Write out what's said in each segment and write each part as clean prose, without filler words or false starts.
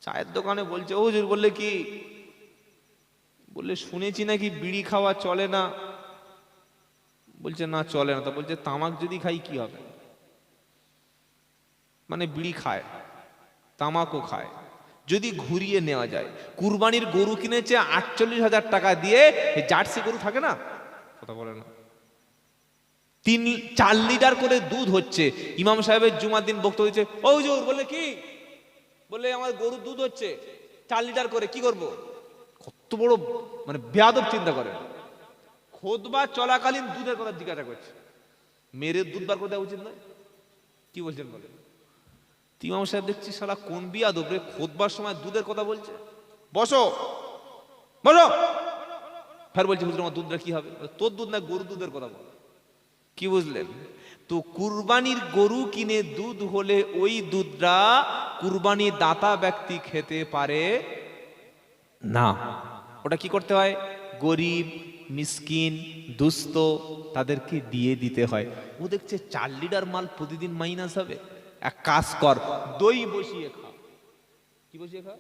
চায়ের দোকানে বলছে, ও হুজুর, বললে কি? বললে শুনেছি নাকি বিড়ি খাওয়া চলে না। বলছে না, চলে না। তা বলছে তামাক যদি খাই কি হবে? মানে বিড়ি খায়, তামাকও খায়। যদি ঘুরিয়ে নেওয়া যায়, কুরবানির গরু কিনেছে 48,000 টাকা দিয়ে, জার্সি গরু থাকে না, কথা বলে না, 3-4 লিটার করে দুধ হচ্ছে। ইমাম সাহেবের জুমার দিন বক্তব্য হচ্ছে, ও হুজুর, বললে কি? বললে আমার গরুর দুধ হচ্ছে 4 লিটার করে, কি করব? কত বড় মানে বেয়াদব চিন্তা করে। খুতবা চলাকালীন দুধের কথা জিজ্ঞাসা করছে। মেরে দুধ বার করে দেওয়া উচিত নয়? কি বলছেন বলে? ইমাম সাহেব দেখছি শালা কোন বিয়াদব রে, খুতবার সময় দুধের কথা বলছে। বসো বসো। ফের বলছে, হুজুর আমার দুধটা কি হবে? তোর দুধ না, গরুর দুধের কথা বল। কি বুঝলেন? তো কুরবানির গরু কিনে দুধ হলে ওই দুধটা কুরবানি দাতা ব্যক্তি খেতে পারে না। ওটা কি করতে হয়? গরিব, মিসকিন, দুস্থ তাদেরকে দিয়ে দিতে হয়। ও দেখছে 4 লিটার মাল প্রতিদিন মাইনাস হবে। এক কাজ কর, দই বসিয়ে খা। কি বসিয়ে খা?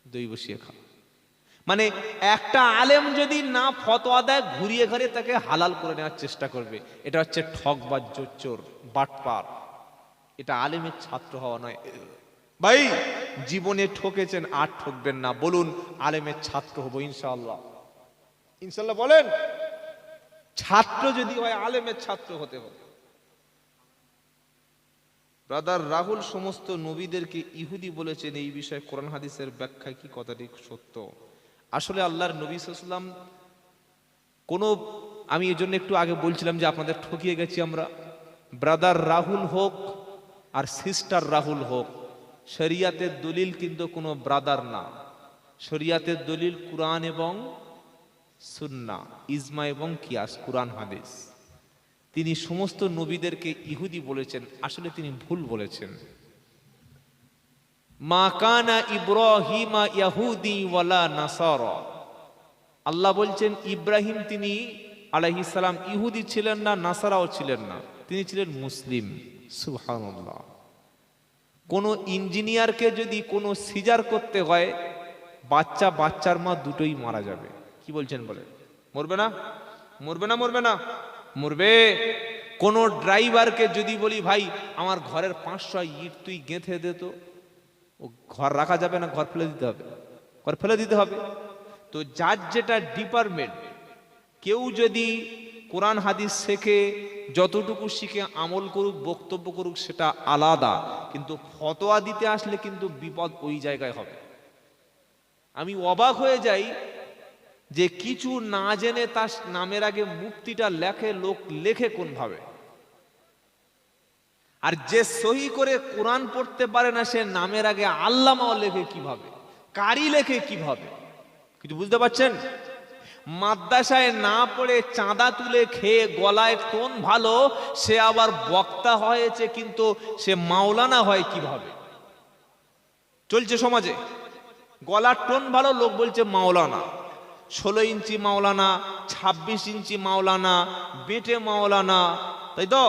দই বসিয়ে খা। মানে একটা আলেম যদি না ফতোয়া দেয়, ঘুরিয়ে ঘুরিয়ে তাকে হালাল করে নেওয়ার চেষ্টা করবে। এটা হচ্ছে ঠকবাজ, জোচ্চোর, বাটপার। এটা আলেমের ছাত্র হওয়া নয়। ভাই, জীবনে ঠকেছেন, আর ঠকবেন না। বলুন আলেমের ছাত্র হবো ইনশাআল্লাহ। ইনশাআল্লাহ বলেন। ছাত্র যদি হয়, আলেমের ছাত্র হতে হবে। ব্রাদার রাহুল সমস্ত নবীদেরকে ইহুদি বলেছেন, এই বিষয়ে কোরআন হাদিসের ব্যাখ্যা কি কথাটি সত্য? আসলে আল্লাহর নবী সাল্লাল্লাহু আলাইহি ওয়াসাল্লাম কোনো, আমি এই জন্য একটু আগে বলছিলাম যে আপনাদের ঠকিয়ে গেছি আমরা। ব্রাদার রাহুল হোক আর সিস্টার রাহুল হোক, শরিয়াতের দলিল কিন্তু কোনো ব্রাদার না। শরিয়াতের দলিল কুরআন এবং সুন্নাহ, ইজমা এবং কিয়াস, কুরআন হাদিস। তিনি সমস্ত নবীদেরকে ইহুদি বলেছেন, আসলে তিনি ভুল বলেছেন। মা কানা ইব্রাহিমা ইয়াহুদি ওয়ালা নাসারা। আল্লাহ বলছেন ইব্রাহিম তিনি আলাইহিস সালাম ইহুদি ছিলেন না, নাসারাও ছিলেন না, তিনি ছিলেন মুসলিম। সুবহানাল্লাহ। কোন ইঞ্জিনিয়ারকে যদি কোনো সিজার করতে হয়, বাচ্চা, বাচ্চার মা দুটোই মারা যাবে। কি বলছেন বলে? মরবে না? মরবে না? মরবে না? মরবে। কোন ড্রাইভারকে যদি বলি, ভাই আমার ঘরের 500 ইট তুই গেঁথে দে, তো ও ঘর রাখা যাবে না, ঘর ফেলে দিতে হবে, ঘর ফেলে দিতে হবে। তো যার যেটা ডিপার্টমেন্ট, কেউ যদি কোরআন হাদিস শেখে, যতটুকু শিখে আমল করুক, বক্তব্য করুক, সেটা আলাদা। কিন্তু ফতোয়া দিতে আসলে কিন্তু বিপদ ওই জায়গায় হবে। আমি অবাক হয়ে যাই যে কিছু না জেনে তার নামের আগে মুফতিটা লেখে, লোক লেখে কোন ভাবে। আর যে সহি করে কোরআন পড়তে পারে না, সে নামের আগে আল্লামাও লেখে কিভাবে, কারি লেখে কিভাবে? কিছু বুঝতে পারছেন? মাদ্রাসায় না পড়ে চাঁদা তুলে খেয়ে গলায় টোন ভালো, সে আবার বক্তা হয়েছে, কিন্তু সে মাওলানা হয় কিভাবে? চলছে সমাজে। গলার টোন ভালো, লোক বলছে মাওলানা। 16 ইঞ্চি মাওলানা, 26 ইঞ্চি মাওলানা, বেটে মাওলানা, তাই তো?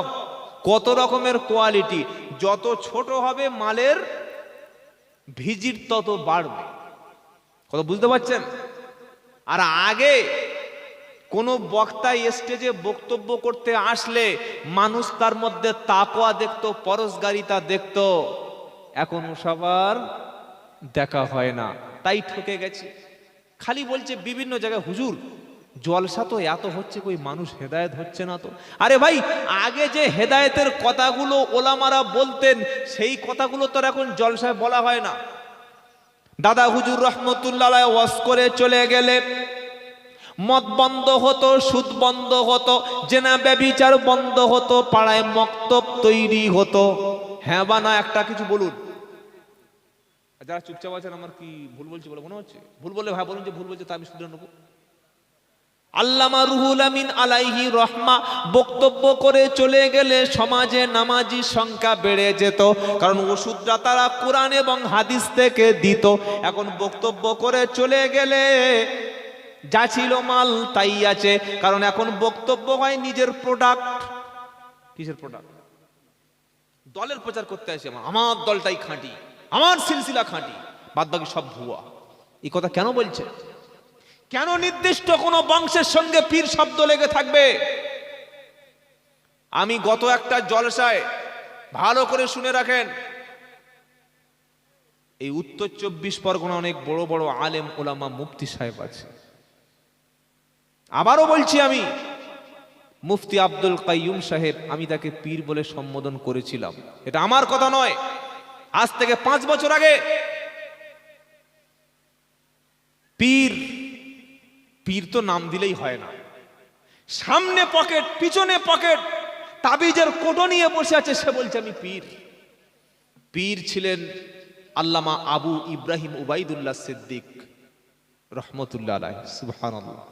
কত রকমের কোয়ালিটি। যত ছোট হবে মালের ভিজিট তত বাড়বে। কথা বুঝতে পারছেন? আর আগে কোন বক্তা স্টেজে বক্তব্য করতে আসলে মানুষ তার মধ্যে তাকওয়া দেখতো, পরশগারিতা দেখতো। এখন সবার দেখা হয় না, তাই ঠকে গেছে। খালি বলছে বিভিন্ন জায়গায়, হুজুর জলসা তো এত হচ্ছে, কই মানুষ হেদায়েত হচ্ছে না তো। আরে ভাই, আগে যে হেদায়েতের কথাগুলো ওলামারা বলতেন, সেই কথাগুলো তো এখন জলসায় বলা হয় না। দাদা হুজুর রহমতুল্লাহ আলাইহি ওয়াজ করে চলে গেলে মদ বন্ধ হতো, সুদ বন্ধ হতো, জেনা ব্যভিচার বন্ধ হতো, পাড়ায় মক্তব তৈরি হতো। হ্যাঁ বা না একটা কিছু বলুন। যারা চুপচাপ আছেন, আমার কি ভুল বলছি বলে মনে হচ্ছে? ভুল বললে ভাই বলুন যে ভুল বলছে, তা আমি শুধরে নেবো। আল্লামা রুহুল আমিন আলাইহি রহমা বক্তব্য করে চলে গেলে সমাজে নামাজি সংখ্যা বেড়ে যেত, কারণ ওষুধটা তারা কোরআন এবং হাদিস থেকে দিত। এখন বক্তব্য করে চলে গেলে যা ছিল মাল তাই আছে, কারণ এখন বক্তব্য হয় নিজের প্রোডাক্ট। কিসের প্রোডাক্ট? দলের প্রচার করতে আসে, আমার দলটাই খাঁটি, আমার সিলসিলা খাঁটি, বাদ বাকি সব ভুয়া। এই কথা কেন বলছে? কেন নির্দিষ্ট কোন বংশের সঙ্গে পীর শব্দ লেগে থাকবে? আমি গত একটা জলসায়, ভালো করে শুনে রাখেন, এই উত্তর 24 পরগনা অনেক বড় বড় আলেম ওলামা মুফতি সাহেব আছে। আবারও বলছি, আমি মুফতি আব্দুল কাইয়ুম সাহেব, আমি তাকে পীর বলে সম্বোধন করেছিলাম। এটা আমার কথা নয়, আজ থেকে 5 বছর আগে। পীর, পীর তো নাম দিলেই হয় না, সামনে পকেট পিছনে পকেট, তাবিজের কোটো নিয়ে বসে আছে, সে বলছে আমি পীর। পীর ছিলেন আল্লামা আবু ইব্রাহিম উবাইদুল্লাহ সিদ্দিক রহমতুল্লাহ আলাইহি। সুবহানাল্লাহ।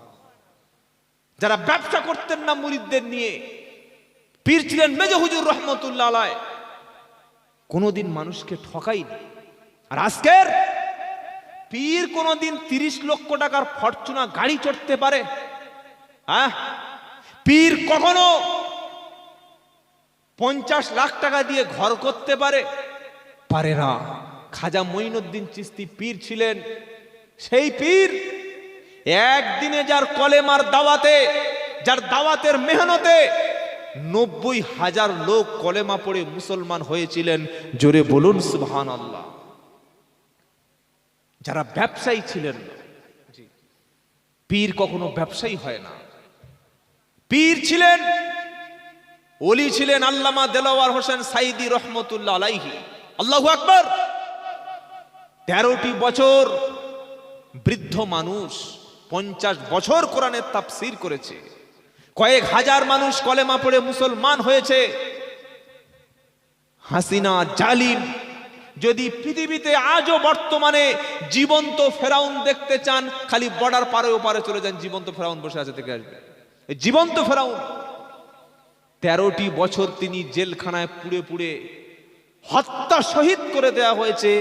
যারা ব্যবসা করতেন না মুরিদদের নিয়ে, পীর ছিলেন মেজো হুজুর রহমতুল্লাহ আলাইহি, কোনোদিন মানুষকে ঠকাইনি। আর আজকের পীর কোনোদিন 30 লক্ষ টাকার ফরচুনা গাড়ি চড়তে পারে? হ্যাঁ, পীর কখনো 50 লাখ টাকা দিয়ে ঘর করতে পারে? পারে না। খাজা মঈনুদ্দিন চিশতি পীর ছিলেন, সেই পীর একদিনে যার কলেমার দাওয়াতে, যার দাওয়াতের মেহনতে 90,000 লোক কলেমা পড়ে মুসলমান হয়েছিলেন। জোরে বলুন সুবহানাল্লাহ। যারা ব্যবসায়ী ছিলেন, পীর কখনো ব্যবসায়ী হয় না। পীর ছিলেন, ওলি ছিলেন আল্লামা দেলাওয়ার হোসেন সাইদি রহমতুল্লাহ আলাইহি। আল্লাহু আকবার। 13টি বছর বৃদ্ধ মানুষ 50 বছর কোরআনের তাফসীর করেছে। কয়েক হাজার মানুষ কলেমা পড়ে মুসলমান হয়েছে। হাসিনা জালিম যদি পৃথিবীতে আজও বর্তমানে জীবন্ত ফেরাউন দেখতে চান, খালি বর্ডার পারে ওপারে চলে যান, জীবন্ত ফেরাউন বসে আছে, থেকে আসবে জীবন্ত ফেরাউন। 13টি বছর তিনি জেলখানায় পুড়ে পুড়ে হত্যা শহীদ করে দেয়া হয়েছে।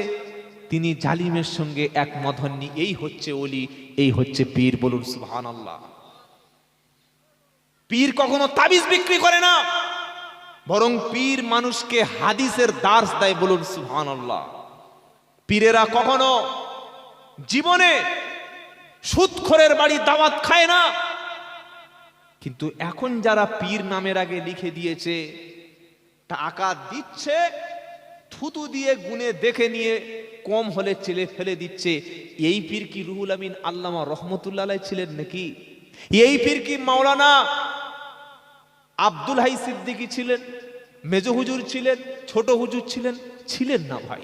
তিনি জালিমের সঙ্গে একমত হননি। এই হচ্ছে ওলি, এই হচ্ছে পীর। বলুন সুবহানাল্লাহ। পীর কখনো তাবিজ বিক্রি করে না, বরং পীর মানুষকে হাদিসের দার্স দেয়। বলুন সুবহানাল্লাহ। পীরেরা কখনো জীবনে সুদখোরের বাড়ি দাওয়াত খায় না। কিন্তু এখন যারা পীর নামের আগে লিখে দিয়েছে, টাকা দিচ্ছে, থুতু দিয়ে গুনে দেখে নিয়ে কম হলে ছেলে ফেলে দিচ্ছে। এই পীর কি রুহুল আমিন আল্লামা রহমতুল্লাহ আলাইহি ছিলেন নাকি? এই পীর কি মাওলানা আব্দুল হাই সিদ্দিকী ছিলেন? মেজো হুজুর ছিলেন? ছোট হুজুর ছিলেন? ছিলেন না ভাই।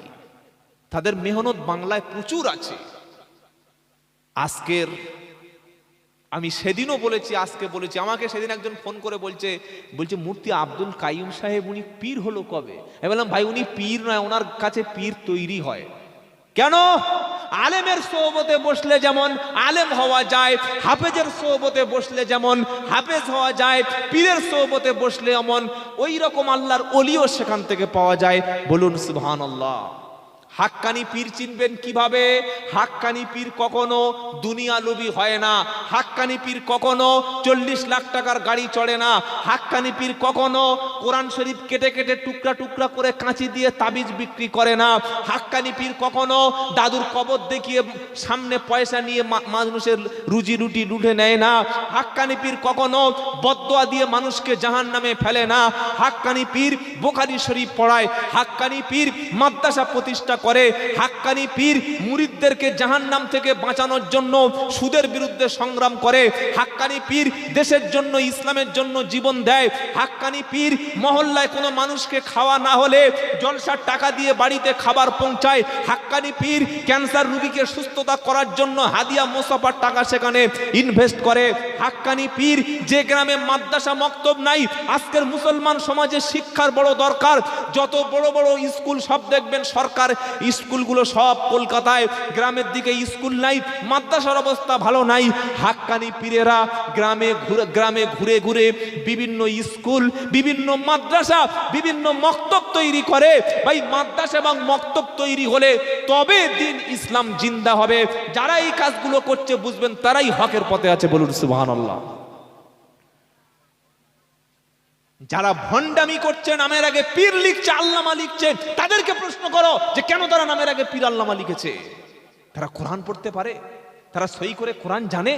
তাদের মেহনত বাংলায় প্রচুর আছে। আজকের, আমি সেদিনও বলেছি, আজকে বলেছি, আমাকে সেদিন একজন ফোন করে বলছে মুফতি আব্দুল কাইয়ুম সাহেব উনি পীর হলো কবে? আমি বললাম ভাই উনি পীর নয়, ওনার কাছে পীর তৈরি হয়। কেন? আলেমের সোহবতে বসলে যেমন আলেম হওয়া যায়, হাফেজের সোহবতে বসলে যেমন হাফেজ হওয়া যায়, পীরের সোহবতে বসলে এমন ওই রকম আল্লাহর ওলিও সেখান থেকে পাওয়া যায়। বলুন সুবহানাল্লাহ। হাক্কানি পীর চিনবেন কিভাবে? হাক্কানি পীর কখনো দুনিয়া লোভী হয় না। হাক্কানি পীর কখনো 40 লাখ টাকার গাড়ি চড়ে না। হাক্কানি পীর কখনো কোরআন শরীফ কেটে কেটে টুকরা টুকরা করে কাঁচি দিয়ে তাবিজ বিক্রি করে না। হাক্কানি পীর কখনো দাদুর কবর দেখিয়ে সামনে পয়সা নিয়ে মানুষের রুজি রুটি লুটে নেয় না। হাক্কানি পীর কখনো বদদোয়া দিয়ে মানুষকে জাহান্নামে ফেলে না। হাক্কানি পীর বুখারী শরীফ পড়ায়। হাক্কানি পীর মাদ্রাসা প্রতিষ্ঠা করে। হাক্কানি পীর মুরিদদেরকে জাহান্নাম থেকে বাঁচানোর জন্য সুদের বিরুদ্ধে সংগ্রাম করে। হাক্কানি পীর দেশের জন্য, ইসলামের জন্য জীবন দেয়। হাক্কানি পীর মহল্লায় কোনো মানুষকে খাওয়া না হলে জলসার টাকা দিয়ে বাড়িতে খাবার পৌঁছায়। হাক্কানি পীর ক্যান্সার রোগীকে সুস্থতা করার জন্য হাদিয়া মোসাফার টাকা সেখানে ইনভেস্ট করে। হাক্কানি পীর যে গ্রামে মাদ্রাসা মক্তব নাই, আজকের মুসলমান সমাজে শিক্ষার বড় দরকার। যত বড় বড় স্কুল সব দেখবেন সরকার স্কুলগুলো সব কলকাতায়, গ্রামের দিকে স্কুল নাই, মাদ্রাসার অবস্থা ভালো নাই। হাক্কানি পীরেরা গ্রামে ঘুরে ঘুরে বিভিন্ন স্কুল, বিভিন্ন মাদ্রাসা, বিভিন্ন মক্তব তৈরি করে। ভাই মাদ্রাসা এবং মক্তব তৈরি হলে তবে দিন ইসলাম জিন্দা হবে। যারা এই কাজগুলো করছে বুঝবেন তারাই হকের পথে আছে। বলুন সুবহানাল্লাহ। যারা ভণ্ডামি করছে, নামের আগে পীর লিখছে, আল্লামা লিখছে, তাদেরকে প্রশ্ন করো যে কেন তারা নামের আগে পীর আল্লামা লিখেছে। তারা কোরআন পড়তে পারে, তারা সই করে কোরআন জানে।